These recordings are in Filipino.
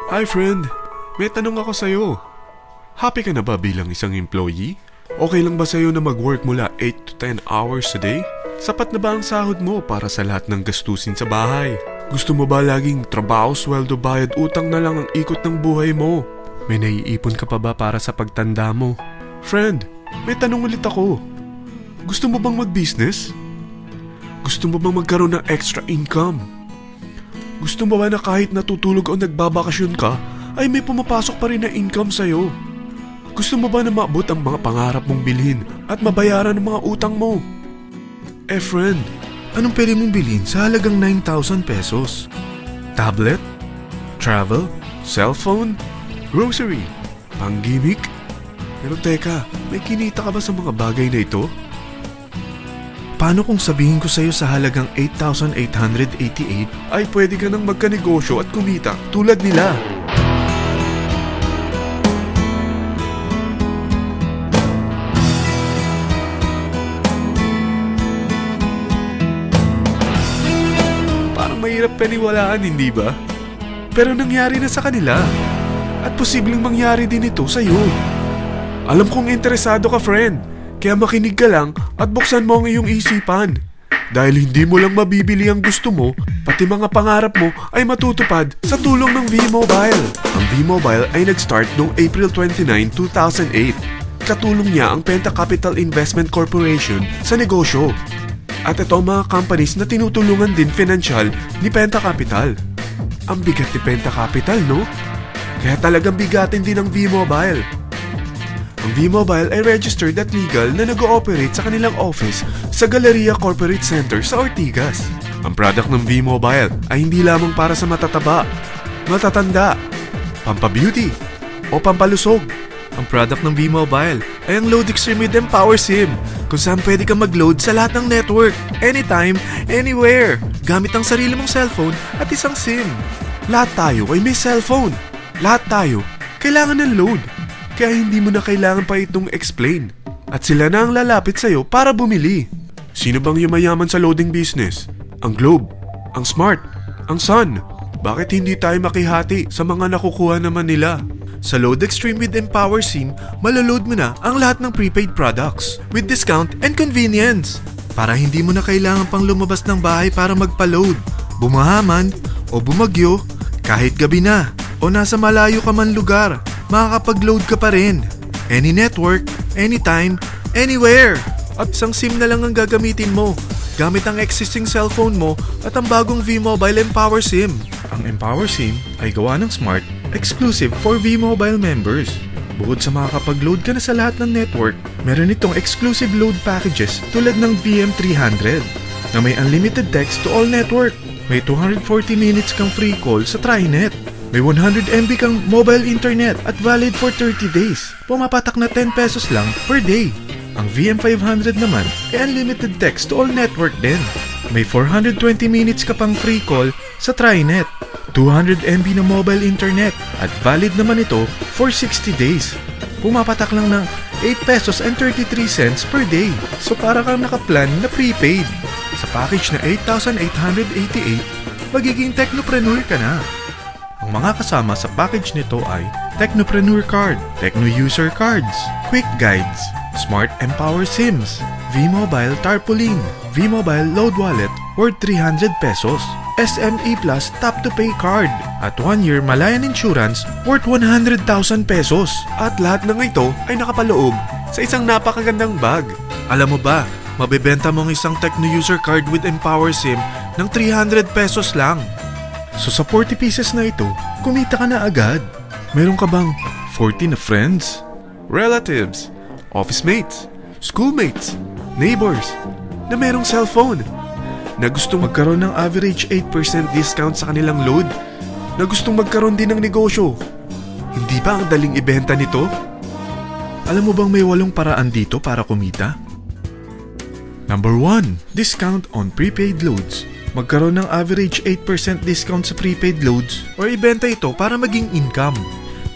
Hi friend, may tanong ako sa'yo. Happy ka na ba bilang isang employee? Okay lang ba sa'yo na mag-work mula 8 to 10 hours a day? Sapat na ba ang sahod mo para sa lahat ng gastusin sa bahay? Gusto mo ba laging trabaho, sweldo, bayad, utang na lang ang ikot ng buhay mo? May naiipon ka pa ba para sa pagtanda mo? Friend, may tanong ulit ako. Gusto mo bang mag-business? Gusto mo bang magkaroon ng extra income? Gusto mo ba na kahit natutulog o nagbabakasyon ka, ay may pumapasok pa rin na income sa'yo? Gusto mo ba na maabot ang mga pangarap mong bilhin at mabayaran ang mga utang mo? Friend, anong pwede mong bilhin sa halagang 9,000 pesos? Tablet? Travel? Cellphone? Grocery? Pang-gimmick? Pero teka, may kinita ka ba sa mga bagay na ito? Paano kung sabihin ko sa'yo sa halagang 8,888 ay pwede ka nang magkanegosyo at kumita tulad nila? Parang mahirap paniwalaan, hindi ba? Pero nangyari na sa kanila. At posibleng mangyari din ito sa'yo. Alam kong interesado ka, friend. Kaya makinig ka lang at buksan mo ang iyong isipan. Dahil hindi mo lang mabibili ang gusto mo, pati mga pangarap mo ay matutupad sa tulong ng V-Mobile. Ang V-Mobile ay nag-start noong April 29, 2008. Katulong niya ang Penta Capital Investment Corporation sa negosyo. At ito ang mga companies na tinutulungan din financial ni Penta Capital. Ang bigat ni Penta Capital, no? Kaya talagang bigatin din ang V-Mobile. Ang V-Mobile ay registered at legal na nag-ooperate sa kanilang office sa Galleria Corporate Center sa Ortigas. Ang product ng V-Mobile ay hindi lamang para sa matataba, matatanda, pampabeauty, o pampalusog. Ang product ng V-Mobile ay ang Load Extreme with Empower SIM, kung saan pwede kang mag-load sa lahat ng network, anytime, anywhere, gamit ang sarili mong cellphone at isang SIM. Lahat tayo ay may cellphone. Lahat tayo kailangan ng load. Kaya hindi mo na kailangan pa itong explain. At sila na ang lalapit sa'yo para bumili. Sino bang yumayaman sa loading business? Ang Globe, ang Smart, ang Sun. Bakit hindi tayo makihati sa mga nakukuha naman nila? Sa Load Extreme with Empower SIM, maloload mo na ang lahat ng prepaid products with discount and convenience. Para hindi mo na kailangan pang lumabas ng bahay para magpa-load. Bumahaman o bumagyo, kahit gabi na o nasa malayo ka man lugar, makakapag-load ka pa rin. Any network, anytime, anywhere. At isang SIM na lang ang gagamitin mo gamit ang existing cellphone mo at ang bagong V-Mobile Empower SIM. Ang Empower SIM ay gawa ng Smart, exclusive for V-Mobile members. Bukod sa makakapag-load ka na sa lahat ng network, meron itong exclusive load packages tulad ng VM300 na may unlimited text to all network. May 240 minutes kang free call sa TriNet. May 100 MB kang mobile internet at valid for 30 days. Pumapatak na 10 pesos lang per day. Ang VM500 naman ay unlimited text to all network din. May 420 minutes ka pang free call sa TriNet. 200 MB na mobile internet at valid naman ito for 60 days. Pumapatak lang ng 8 pesos and 33 cents per day. So para kang nakaplan na prepaid. Sa package na 8,888, magiging technopreneur ka na. Ang mga kasama sa package nito ay Technopreneur Card, Techno User Cards, Quick Guides, Smart Empower SIMs, V-Mobile Tarpaulin, V-Mobile Load Wallet worth 300 pesos, SME Plus Tap to Pay Card, at 1-year Malayan Insurance worth 100,000 pesos. At lahat ng ito ay nakapaloob sa isang napakagandang bag. Alam mo ba, mabebenta mo ang isang Techno User Card with Empower SIM ng 300 pesos lang. So sa 40 pieces na ito, kumita ka na agad. Meron ka bang 40 na friends, relatives, office mates, schoolmates, neighbors na merong cellphone, na gustong magkaroon ng average 8% discount sa kanilang load, na gustong magkaroon din ng negosyo? Hindi ba ang daling ibenta nito? Alam mo bang may 8 paraan dito para kumita? Number 1, discount on prepaid loads. Magkaroon ng average 8% discount sa prepaid loads or ibenta ito para maging income.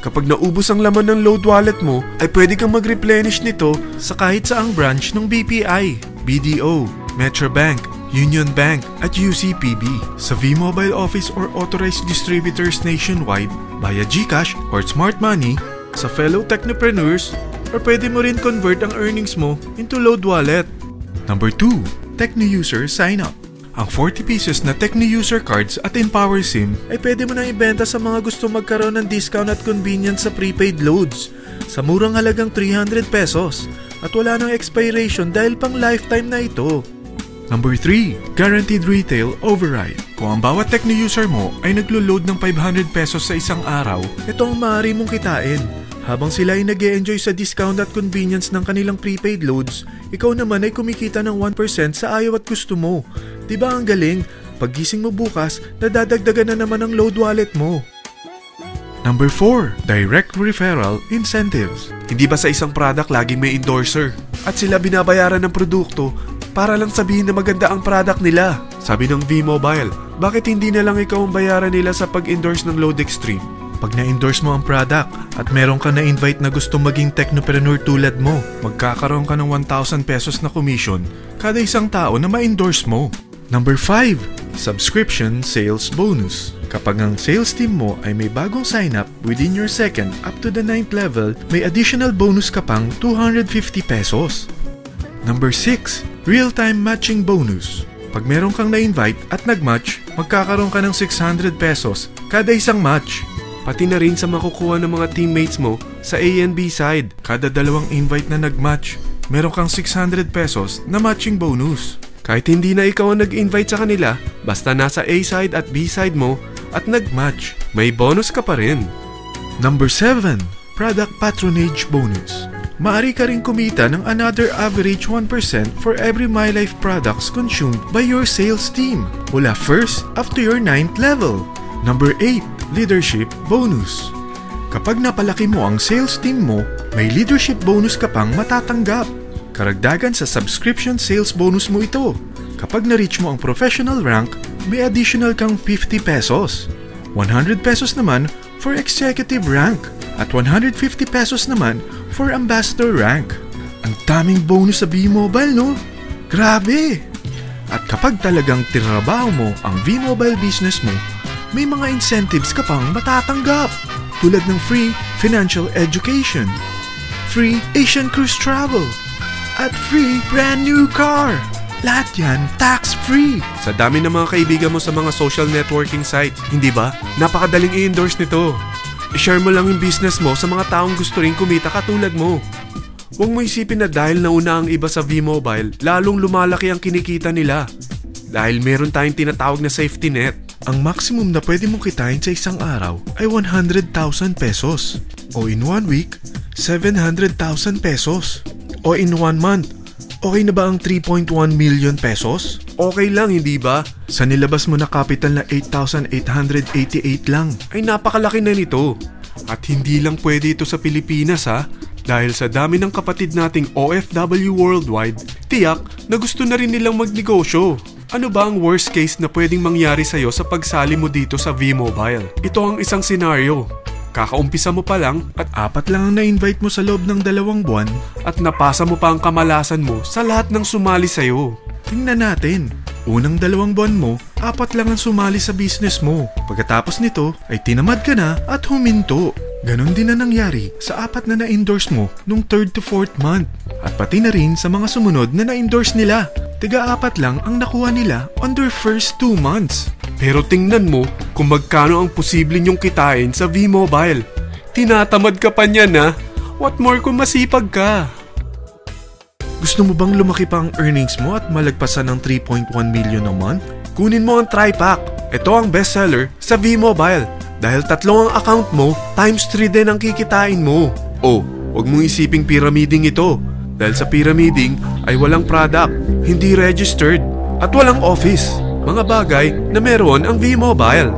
Kapag naubos ang laman ng load wallet mo, ay pwede kang mag-replenish nito sa kahit saang branch ng BPI, BDO, Metrobank, Union Bank at UCPB, sa V-Mobile office or authorized distributors nationwide, via GCash or Smart Money, sa fellow technopreneurs, or pwede mo rin convert ang earnings mo into load wallet. Number 2, Techno User Sign Up. Ang 40 pieces na Techno User Cards at Empower SIM ay pwede mo nang ibenta sa mga gusto magkaroon ng discount at convenience sa prepaid loads sa murang halagang 300 pesos at wala nang expiration dahil pang lifetime na ito. Number 3, Guaranteed Retail Override. Kung ang bawat Techno user mo ay naglo-load ng 500 pesos sa isang araw, ito ang maaari mong kitain. Habang sila ay nag-e-enjoy sa discount at convenience ng kanilang prepaid loads, ikaw naman ay kumikita ng 1% sa ayaw at gusto mo. Diba ang galing? Paggising mo bukas, nadadagdagan na naman ang load wallet mo. Number 4, Direct Referral Incentives. Hindi ba sa isang product laging may endorser? At sila binabayaran ng produkto para lang sabihin na maganda ang product nila. Sabi ng V-Mobile, bakit hindi na lang ikaw ang bayaran nila sa pag-endorse ng Load Extreme? Pag na-endorse mo ang product at meron ka na-invite na gustong maging technopreneur tulad mo, magkakaroon ka ng 1,000 pesos na commission kada isang tao na ma-endorse mo. Number 5, Subscription Sales Bonus. Kapag ang sales team mo ay may bagong sign-up within your 2nd up to the 9th level, may additional bonus ka pang 250 pesos. Number 6, Real-Time Matching Bonus. Pag meron kang na-invite at nag-match, magkakaroon ka ng 600 pesos kada isang match. Pati na rin sa makukuha ng mga teammates mo sa A and B side. Kada dalawang invite na nag-match, meron kang 600 pesos na matching bonus. Kahit hindi na ikaw ang nag-invite sa kanila, basta nasa A side at B side mo at nag-match, may bonus ka pa rin. Number 7, Product Patronage Bonus. Maaari ka rin kumita ng another average 1% for every MyLife products consumed by your sales team mula 1st up to your 9th level. Number 8, Leadership Bonus. Kapag napalaki mo ang sales team mo, may leadership bonus ka pang matatanggap. Karagdagan sa subscription sales bonus mo ito. Kapag na-reach mo ang professional rank, may additional kang 50 pesos. 100 pesos naman for executive rank at 150 pesos naman for ambassador rank. Ang daming bonus sa V-Mobile, no? Grabe! At kapag talagang tinrabaho mo ang V-Mobile business mo, may mga incentives ka pang matatanggap tulad ng free financial education, free Asian cruise travel, at free brand new car. Lahat yan tax-free. Sa dami ng mga kaibigan mo sa mga social networking site, hindi ba? Napakadaling i-endorse nito. I-share mo lang yung business mo sa mga taong gusto rin kumita katulad mo. Huwag mo isipin na dahil nauna ang iba sa V-Mobile, lalong lumalaki ang kinikita nila. Dahil meron tayong tinatawag na safety net. Ang maximum na pwede mong kitain sa isang araw ay 100,000 pesos. O in 1 week, 700,000 pesos. O in 1 month, okay na ba ang 3.1 million pesos? Okay lang, hindi ba? Sa nilabas mo na capital na 8,888 lang, ay napakalaki na nito. At hindi lang pwede ito sa Pilipinas ha, dahil sa dami ng kapatid nating OFW worldwide, tiyak na gusto na rin nilang magnegosyo. Ano ba ang worst case na pwedeng mangyari sa'yo sa pagsali mo dito sa V-Mobile? Ito ang isang senaryo. Kakaumpisa mo pa lang at 4 lang ang na-invite mo sa loob ng 2 buwan at napasa mo pa ang kamalasan mo sa lahat ng sumali sa'yo. Tingnan natin. Unang 2 buwan mo, 4 lang ang sumali sa business mo. Pagkatapos nito ay tinamad ka na at huminto. Ganon din na nangyari sa 4 na na-endorse mo nung 3rd to 4th month. At pati na rin sa mga sumunod na na-endorse nila. Tiga-4 lang ang nakuha nila on their first 2 months. Pero tingnan mo kung magkano ang posible nyong kitain sa V-Mobile. Tinatamad ka pa niyan ha? What more kung masipag ka? Gusto mo bang lumaki pa ang earnings mo at malagpasan ng 3.1 million a month? Kunin mo ang TriPack. Ito ang bestseller sa V-Mobile. Dahil 3 ang account mo, times 3 din ang kikitain mo. Oh, huwag mong isiping pyramiding ito. Dahil sa pyramiding ay walang product, hindi registered, at walang office. Mga bagay na meron ang V-Mobile.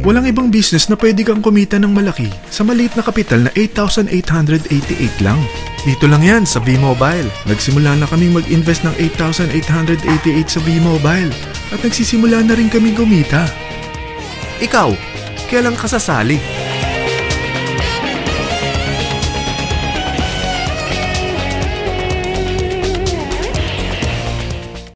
Walang ibang business na pwede kang kumita ng malaki sa maliit na kapital na 8,888 lang. Dito lang yan sa V-Mobile. Nagsimula na kaming mag-invest ng 8,888 sa V-Mobile at nagsisimula na rin kaming kumita. Ikaw, kailan ka sasali?